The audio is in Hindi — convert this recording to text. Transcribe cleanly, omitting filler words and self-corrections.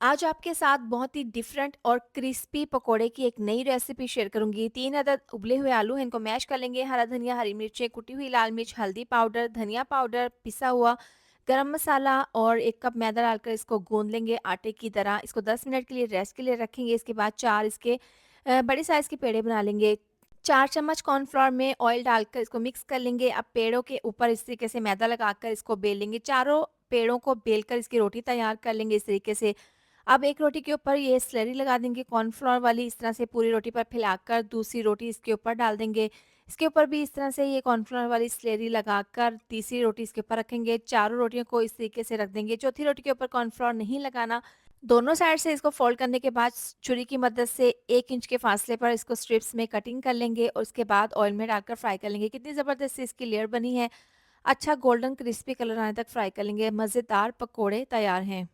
आज आपके साथ बहुत ही डिफरेंट और क्रिस्पी पकोड़े की एक नई रेसिपी शेयर करूंगी। 3 अदद उबले हुए आलू हैं, इनको मैश कर लेंगे। हरा धनिया, हरी मिर्चें, कुटी हुई लाल मिर्च, हल्दी पाउडर, धनिया पाउडर, पिसा हुआ गरम मसाला और 1 कप मैदा डालकर इसको गूंद लेंगे आटे की तरह। इसको 10 मिनट के लिए रेस्ट के लिए रखेंगे। इसके बाद 4 इसके बड़े साइज़ के पेड़े बना लेंगे। 4 चम्मच कॉर्नफ्लोर में ऑयल डालकर इसको मिक्स कर लेंगे। अब पेड़ों के ऊपर इस तरीके से मैदा लगाकर इसको बेल लेंगे। चारों पेड़ों को बेलकर इसकी रोटी तैयार कर लेंगे इस तरीके से। अब एक रोटी के ऊपर ये स्लरी लगा देंगे कॉर्नफ्लोर वाली, इस तरह से पूरी रोटी पर फैलाकर दूसरी रोटी इसके ऊपर डाल देंगे। इसके ऊपर भी इस तरह से ये कॉर्नफ्लोर वाली स्लरी लगाकर तीसरी रोटी इसके ऊपर रखेंगे। चारों रोटियों को इस तरीके से रख देंगे। चौथी रोटी के ऊपर कॉर्नफ्लोर नहीं लगाना। दोनों साइड से इसको फोल्ड करने के बाद छुरी की मदद से 1 इंच के फासले पर इसको स्ट्रिप्स में कटिंग कर लेंगे और उसके बाद ऑयल में डालकर फ्राई कर लेंगे। कितनी ज़बरदस्त इसकी लेयर बनी है। अच्छा गोल्डन क्रिस्पी कलर आने तक फ्राई कर लेंगे। मज़ेदार पकोड़े तैयार हैं।